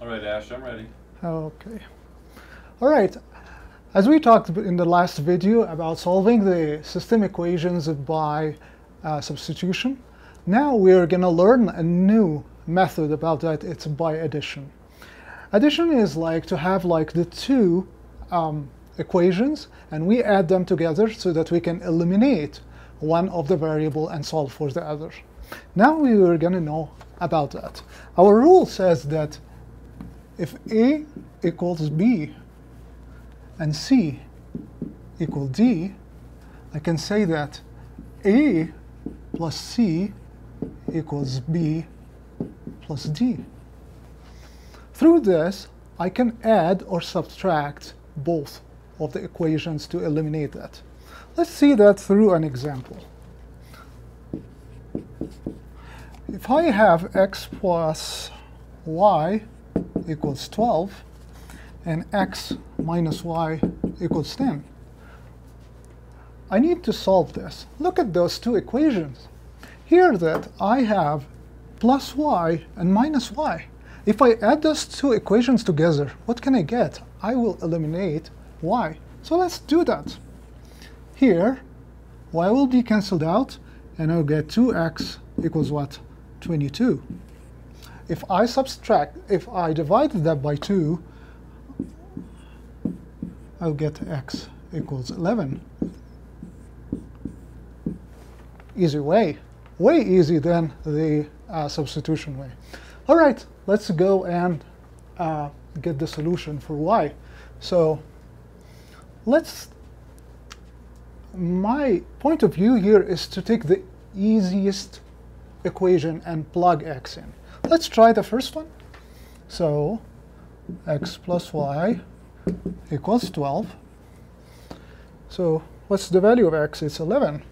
All right, Ash, I'm ready. Okay. All right. As we talked in the last video about solving the system equations by substitution, now we are going to learn a new method about that. It's by addition. Addition is like to have like the two equations and we add them together so that we can eliminate one of the variable and solve for the other. Now we are going to know about that. Our rule says that if A equals B and C equal D, I can say that A plus C equals B plus D. Through this, I can add or subtract both of the equations to eliminate that. Let's see that through an example. If I have x plus y equals 12 and x minus y equals 10, I need to solve this. Look at those two equations. Here that I have plus y and minus y. If I add those two equations together, what can I get? I will eliminate y. So let's do that. Here, y will be cancelled out, and I'll get 2x equals what? 22. If I divide that by 2, I'll get x equals 11. Easy way. Way easy than the substitution way. All right, let's go and get the solution for y. So my point of view here is to take the easiest equation and plug x in. Let's try the first one. So x plus y equals 12. So what's the value of x? It's 11.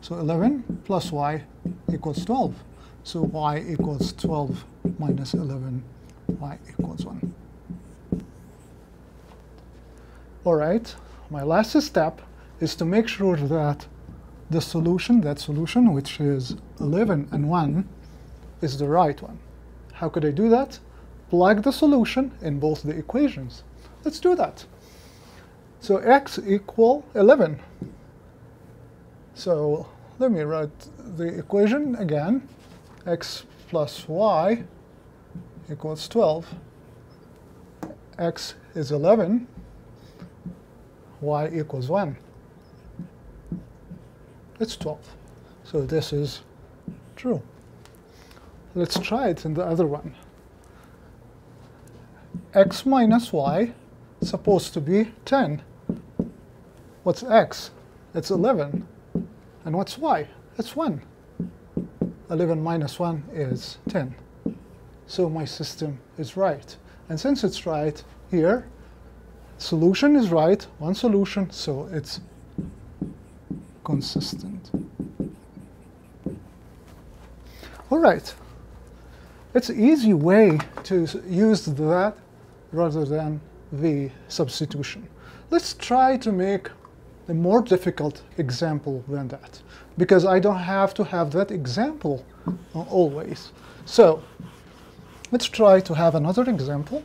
So 11 plus y equals 12. So y equals 12 minus 11, y equals 1. All right, my last step is to make sure that the solution, which is 11 and 1, is the right one. How could I do that? Plug the solution in both the equations. Let's do that. So x equal 11. So let me write the equation again. X plus y equals 12. X is 11. Y equals 1. It's 12. So this is true. Let's try it in the other one. X minus y is supposed to be 10. What's x? It's 11. And what's y? It's 1. 11 minus 1 is 10. So my system is right. And since it's right here, solution is right, one solution, so it's consistent. All right. It's an easy way to use that rather than the substitution. Let's try to make a more difficult example than that, because I don't have to have that example always. So let's try to have another example.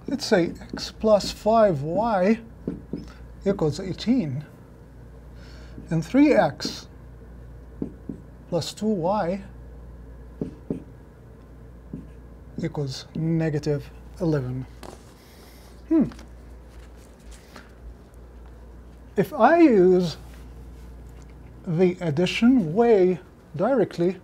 Let's say x plus 5y equals 18, and 3x plus 2y equals negative 11. If I use the addition way directly,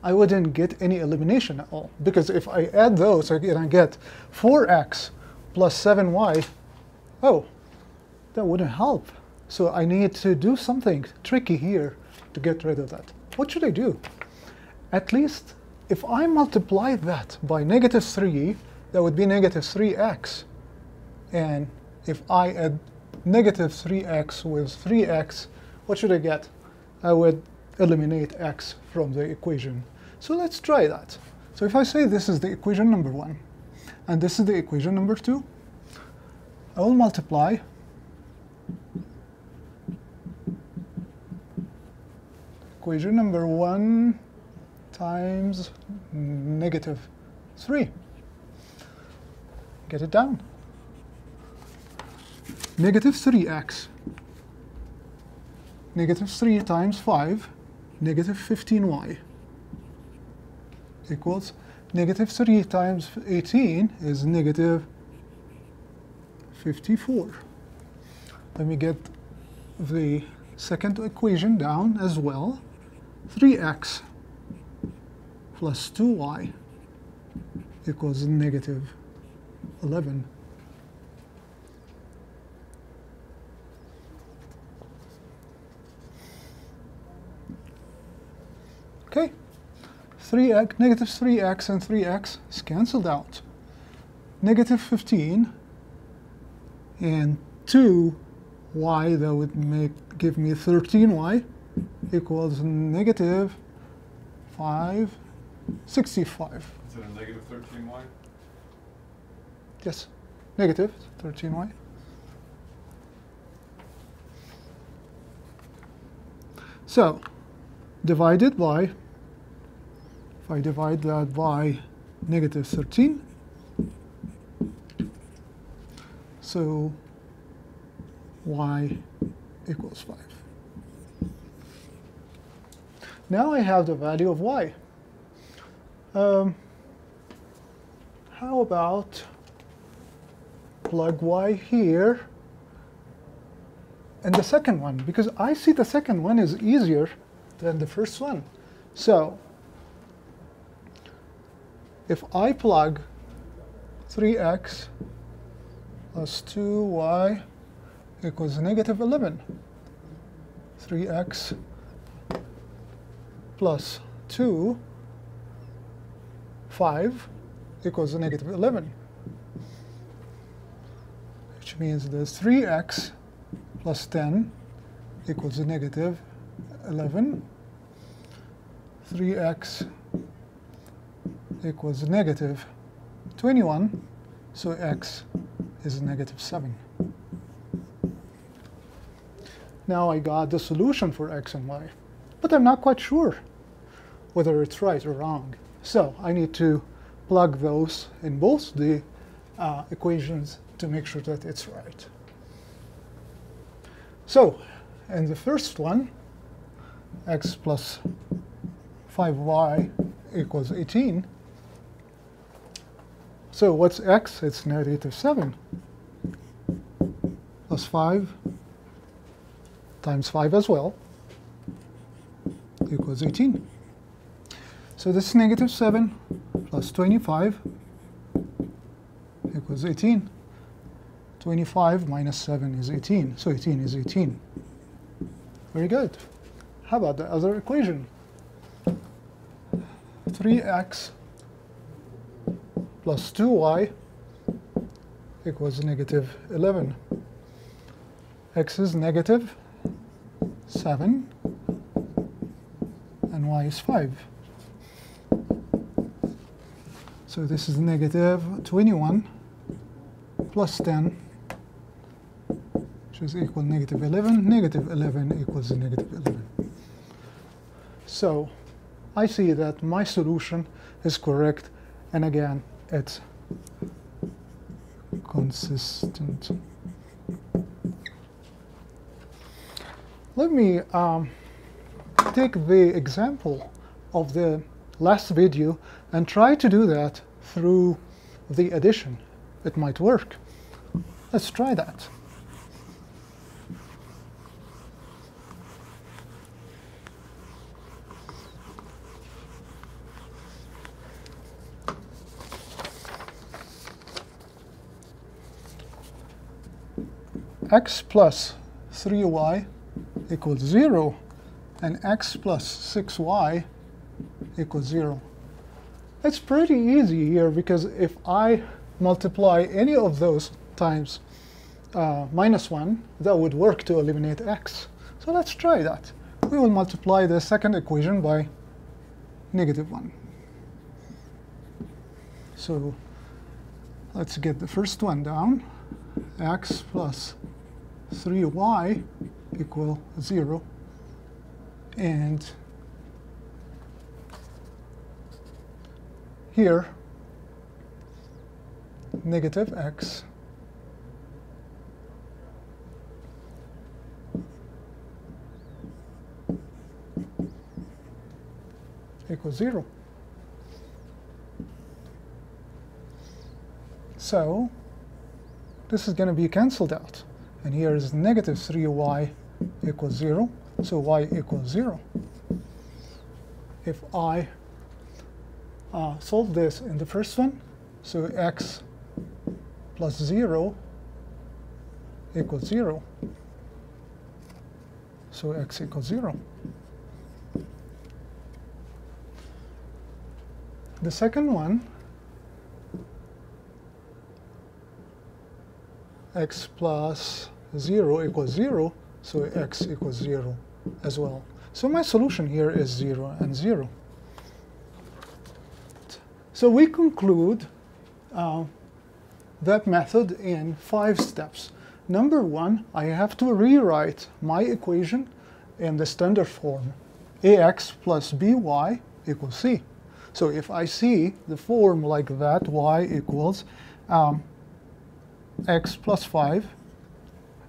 I wouldn't get any elimination at all. Because if I add those, I'm going to get 4x plus 7y. Oh, that wouldn't help. So I need to do something tricky here to get rid of that. What should I do? At least if I multiply that by negative 3, that would be negative 3x. And if I add negative 3x with 3x, what should I get? I would eliminate x from the equation. So let's try that. So if I say this is the equation number 1, and this is the equation number 2, I will multiply equation number 1 times -3. Get it down. -3x. -3 times 5, -15y, equals -3 times 18 is -54. Let me get the second equation down as well. 3x plus 2y equals -11. Okay, -3x and 3x is cancelled out. -15 and 2y, that would give me 13y, equals -565. Is it a -13y? Yes, -13y. So, divided by, if I divide that by -13, so y equals 5. Now I have the value of y. How about plug y here and the second one, because I see the second one is easier than the first one. So if I plug 3x plus 2y equals -11, 3x plus 2, 5 equals -11, which means that 3x plus 10 equals -11, 3x equals -21, so x is -7. Now I got the solution for x and y, but I'm not quite sure whether it's right or wrong. So I need to plug those in both the equations to make sure that it's right. So in the first one, x plus 5y equals 18. So what's x? It's -7 plus 5 times 5 as well equals 18. So this is -7 plus 25 equals 18. 25 minus 7 is 18, so 18 is 18. Very good. How about the other equation? 3x plus 2y equals -11. X is -7 and y is 5. So this is -21 plus 10, which is equal -11. -11 equals -11. So I see that my solution is correct, and again, it's consistent. Let me take the example of the last video and try to do that through the addition. It might work. Let's try that. X plus 3y equals 0, and x plus 6y equals 0. It's pretty easy here, because if I multiply any of those times -1, that would work to eliminate x. So let's try that. We will multiply the second equation by -1. So let's get the first one down. x plus 3y equal 0, and here negative x equals 0. So this is going to be cancelled out, and here is negative 3y equals 0, so y equals 0. If I solve this in the first one, so x plus 0 equals 0, so x equals 0. The second one, x plus 0 equals 0, so x equals 0 as well. So my solution here is 0 and 0. So we conclude that method in 5 steps. Number 1, I have to rewrite my equation in the standard form. Ax plus by equals c. So if I see the form like that, y equals x plus 5,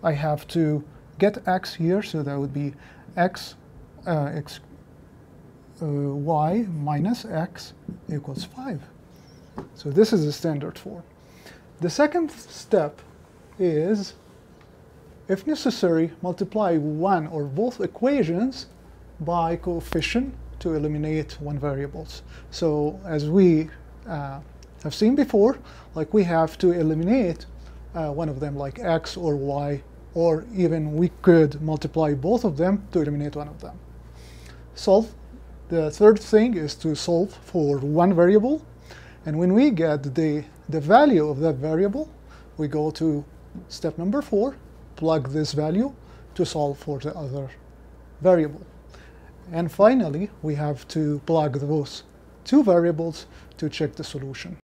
I have to get x here, so that would be y minus x equals 5. So this is the standard form. The second step is, if necessary, multiply one or both equations by coefficient to eliminate one variables. So as we have seen before, like we have to eliminate one of them, like x or y, or even we could multiply both of them to eliminate one of them. Solve. The third thing is to solve for one variable, and when we get the value of that variable, we go to step number 4, plug this value to solve for the other variable. And finally, we have to plug those two variables to check the solution.